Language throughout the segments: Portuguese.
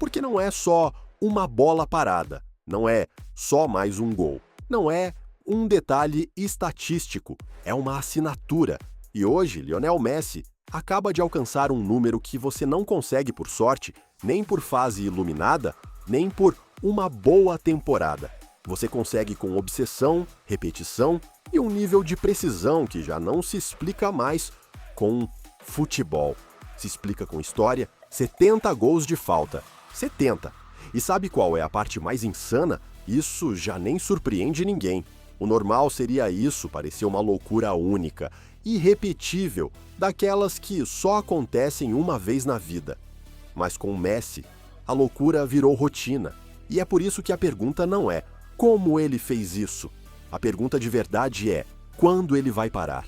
Porque não é só uma bola parada, não é só mais um gol, não é um detalhe estatístico, é uma assinatura. E hoje, Lionel Messi acaba de alcançar um número que você não consegue por sorte, nem por fase iluminada, nem por uma boa temporada. Você consegue com obsessão, repetição e um nível de precisão que já não se explica mais com futebol. Se explica com história, 70 gols de falta. 70. E sabe qual é a parte mais insana? Isso já nem surpreende ninguém. O normal seria isso parecer uma loucura única, irrepetível, daquelas que só acontecem uma vez na vida. Mas com Messi, a loucura virou rotina. E é por isso que a pergunta não é como ele fez isso. A pergunta de verdade é quando ele vai parar.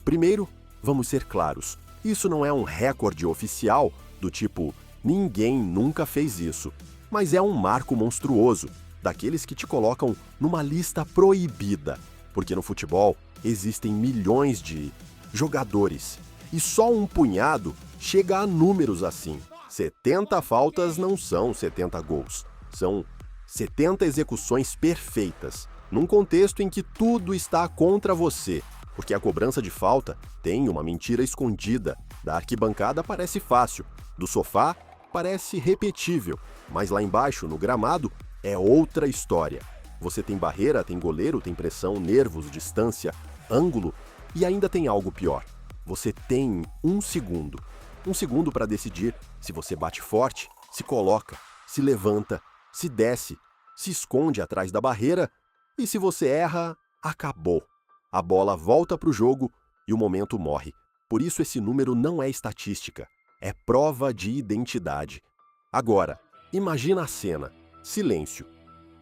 Primeiro, vamos ser claros, isso não é um recorde oficial do tipo ninguém nunca fez isso, mas é um marco monstruoso, daqueles que te colocam numa lista proibida, porque no futebol existem milhões de jogadores e só um punhado chega a números assim. 70 faltas não são 70 gols, são 70 execuções perfeitas, num contexto em que tudo está contra você, porque a cobrança de falta tem uma mentira escondida. Da arquibancada parece fácil, do sofá parece repetível, mas lá embaixo, no gramado, é outra história. Você tem barreira, tem goleiro, tem pressão, nervos, distância, ângulo e ainda tem algo pior. Você tem um segundo. Um segundo para decidir se você bate forte, se coloca, se levanta, se desce, se esconde atrás da barreira e se você erra, acabou. A bola volta para o jogo e o momento morre. Por isso esse número não é estatística, é prova de identidade. Agora, imagina a cena. Silêncio.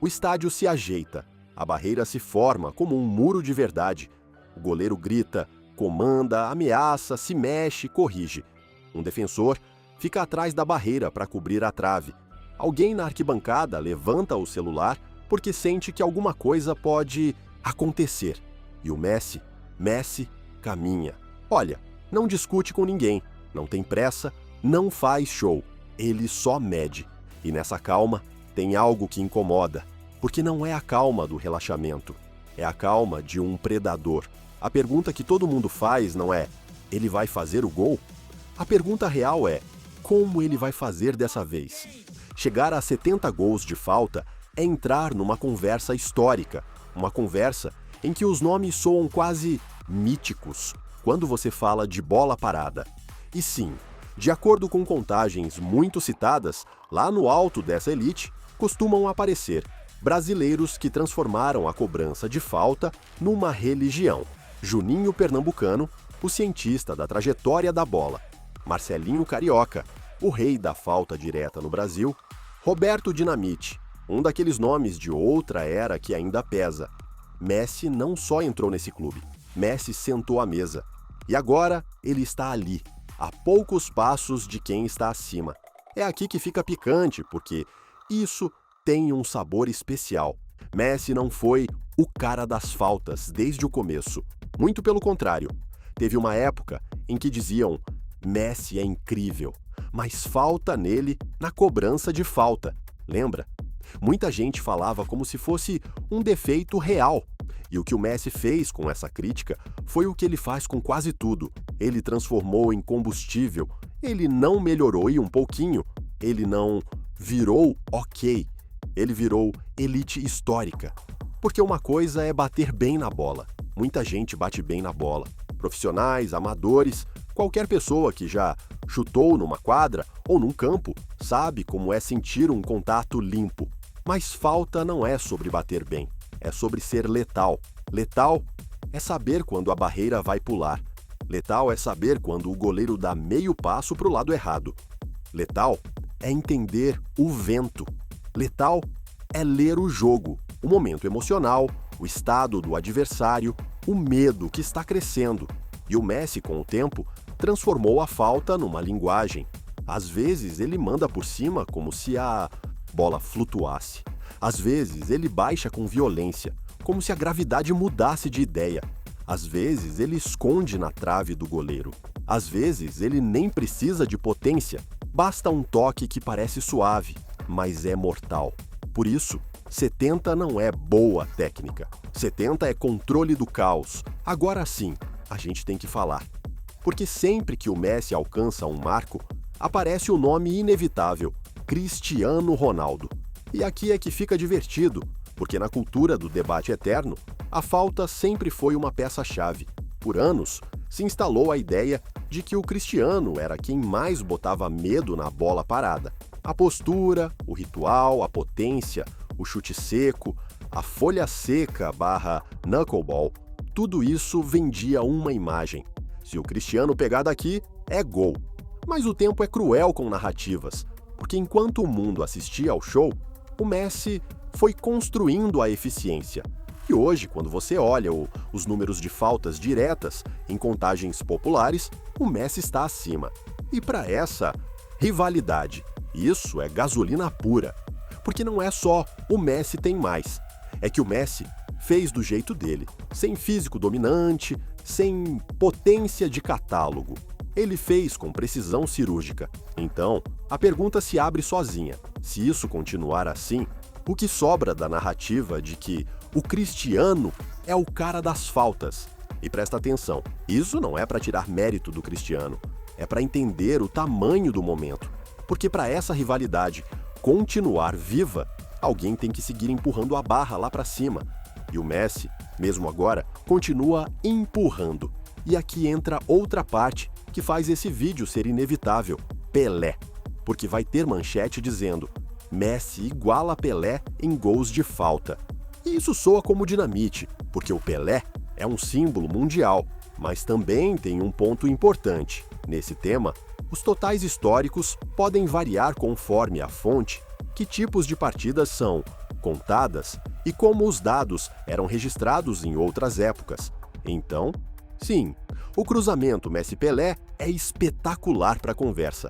O estádio se ajeita, a barreira se forma como um muro de verdade. O goleiro grita, comanda, ameaça, se mexe, corrige. Um defensor fica atrás da barreira para cobrir a trave. Alguém na arquibancada levanta o celular porque sente que alguma coisa pode acontecer. E o Messi caminha. Olha, não discute com ninguém, não tem pressa, não faz show. Ele só mede. E nessa calma tem algo que incomoda, porque não é a calma do relaxamento, é a calma de um predador. A pergunta que todo mundo faz não é: ele vai fazer o gol? A pergunta real é: como ele vai fazer dessa vez? Chegar a 70 gols de falta é entrar numa conversa histórica, uma conversa em que os nomes soam quase míticos quando você fala de bola parada. E sim, de acordo com contagens muito citadas, lá no alto dessa elite costumam aparecer brasileiros que transformaram a cobrança de falta numa religião. Juninho Pernambucano, o cientista da trajetória da bola. Marcelinho Carioca, o rei da falta direta no Brasil. Roberto Dinamite, um daqueles nomes de outra era que ainda pesa. Messi não só entrou nesse clube, Messi sentou à mesa. E agora ele está ali, a poucos passos de quem está acima. É aqui que fica picante, porque isso tem um sabor especial. Messi não foi o cara das faltas desde o começo. Muito pelo contrário. Teve uma época em que diziam: Messi é incrível, mas falta nele na cobrança de falta. Lembra? Muita gente falava como se fosse um defeito real. E o que o Messi fez com essa crítica foi o que ele faz com quase tudo. Ele transformou em combustível. Ele não melhorou e um pouquinho. Ele não virou ok. Ele virou elite histórica. Porque uma coisa é bater bem na bola. Muita gente bate bem na bola. Profissionais, amadores, qualquer pessoa que já chutou numa quadra ou num campo sabe como é sentir um contato limpo. Mas falta não é sobre bater bem, é sobre ser letal. Letal é saber quando a barreira vai pular. Letal é saber quando o goleiro dá meio passo para o lado errado. Letal é entender o vento. Letal é ler o jogo, o momento emocional, o estado do adversário, o medo que está crescendo. E o Messi, com o tempo, transformou a falta numa linguagem. Às vezes ele manda por cima como se a bola flutuasse. Às vezes ele baixa com violência, como se a gravidade mudasse de ideia. Às vezes ele esconde na trave do goleiro. Às vezes ele nem precisa de potência, basta um toque que parece suave. mas é mortal. Por isso, 70 não é boa técnica. 70 é controle do caos. Agora sim, a gente tem que falar. Porque sempre que o Messi alcança um marco, aparece o nome inevitável, Cristiano Ronaldo. E aqui é que fica divertido, porque na cultura do debate eterno, a falta sempre foi uma peça-chave. Por anos, se instalou a ideia de que o Cristiano era quem mais botava medo na bola parada. A postura, o ritual, a potência, o chute seco, a folha seca / knuckleball, tudo isso vendia uma imagem. Se o Cristiano pegar daqui, é gol. Mas o tempo é cruel com narrativas, porque enquanto o mundo assistia ao show, o Messi foi construindo a eficiência. E hoje, quando você olha os números de faltas diretas em contagens populares, o Messi está acima. E para essa rivalidade, isso é gasolina pura. Porque não é só o Messi tem mais, é que o Messi fez do jeito dele, sem físico dominante, sem potência de catálogo. Ele fez com precisão cirúrgica. Então, a pergunta se abre sozinha. Se isso continuar assim, o que sobra da narrativa de que o Cristiano é o cara das faltas? E presta atenção, isso não é para tirar mérito do Cristiano, é para entender o tamanho do momento. Porque para essa rivalidade continuar viva, alguém tem que seguir empurrando a barra lá para cima. E o Messi, mesmo agora, continua empurrando. E aqui entra outra parte que faz esse vídeo ser inevitável: Pelé. Porque vai ter manchete dizendo: Messi iguala Pelé em gols de falta. E isso soa como dinamite, porque o Pelé é um símbolo mundial, mas também tem um ponto importante. Nesse tema, os totais históricos podem variar conforme a fonte, que tipos de partidas são contadas e como os dados eram registrados em outras épocas. Então, sim, o cruzamento Messi-Pelé é espetacular para a conversa.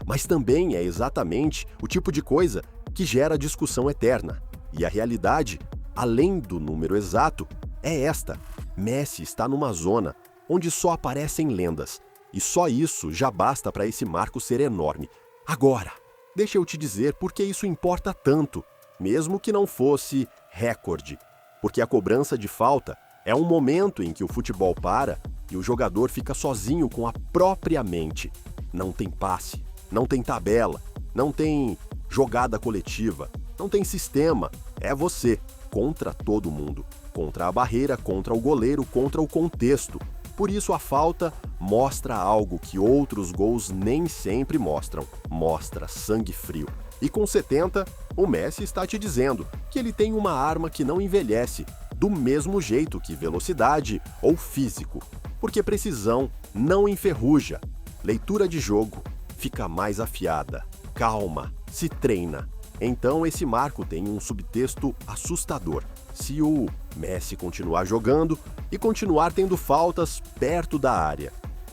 Mas também é exatamente o tipo de coisa que gera discussão eterna. E a realidade, além do número exato, é esta: Messi está numa zona onde só aparecem lendas. E só isso já basta para esse marco ser enorme. Agora, deixa eu te dizer por que isso importa tanto, mesmo que não fosse recorde. Porque a cobrança de falta é um momento em que o futebol para e o jogador fica sozinho com a própria mente. Não tem passe, não tem tabela, não tem jogada coletiva, não tem sistema. É você contra todo mundo, contra a barreira, contra o goleiro, contra o contexto. Por isso a falta mostra algo que outros gols nem sempre mostram. Mostra sangue frio. E com 70, o Messi está te dizendo que ele tem uma arma que não envelhece, do mesmo jeito que velocidade ou físico. Porque precisão não enferruja. Leitura de jogo fica mais afiada. Calma, se treina. Então esse marco tem um subtexto assustador. Se o Messi continuar jogando e continuar tendo faltas perto da área,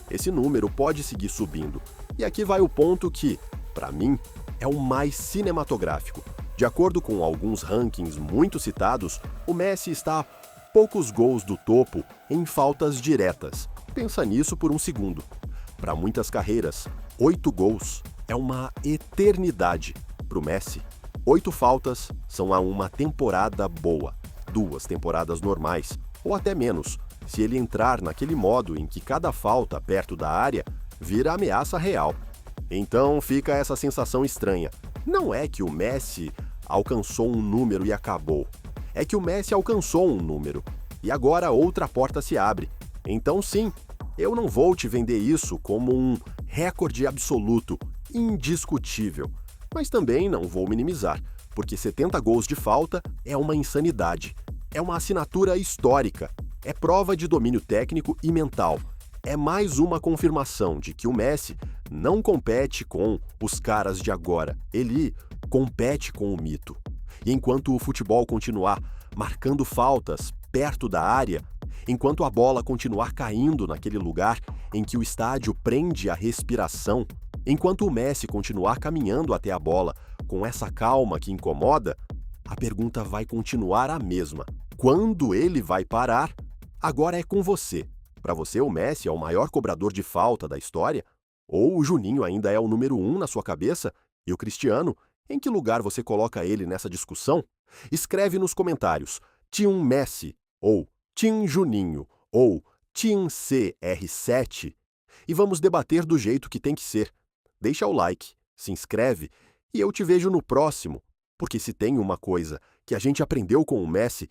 esse número pode seguir subindo. E aqui vai o ponto que, para mim, é o mais cinematográfico. De acordo com alguns rankings muito citados, o Messi está a poucos gols do topo em faltas diretas. Pensa nisso por um segundo. Para muitas carreiras, 8 gols é uma eternidade. Para o Messi, 8 faltas são a uma temporada boa, 2 temporadas normais, ou até menos, se ele entrar naquele modo em que cada falta perto da área vira ameaça real. Então fica essa sensação estranha. Não é que o Messi alcançou um número e acabou. É que o Messi alcançou um número e agora outra porta se abre. Então sim, eu não vou te vender isso como um recorde absoluto, indiscutível. Mas também não vou minimizar, porque 70 gols de falta é uma insanidade. É uma assinatura histórica. É prova de domínio técnico e mental. É mais uma confirmação de que o Messi não compete com os caras de agora. Ele compete com o mito. E enquanto o futebol continuar marcando faltas perto da área, enquanto a bola continuar caindo naquele lugar em que o estádio prende a respiração, enquanto o Messi continuar caminhando até a bola com essa calma que incomoda, a pergunta vai continuar a mesma. Quando ele vai parar? Agora é com você. Para você, o Messi é o maior cobrador de falta da história? Ou o Juninho ainda é o número 1 na sua cabeça? E o Cristiano, Em que lugar você coloca ele nessa discussão? Escreve nos comentários Team Messi, ou Team Juninho, ou Team CR7 e vamos debater do jeito que tem que ser. Deixa o like, se inscreve e eu te vejo no próximo, porque se tem uma coisa que a gente aprendeu com o Messi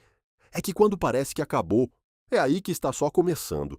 é que quando parece que acabou, é aí que está só começando.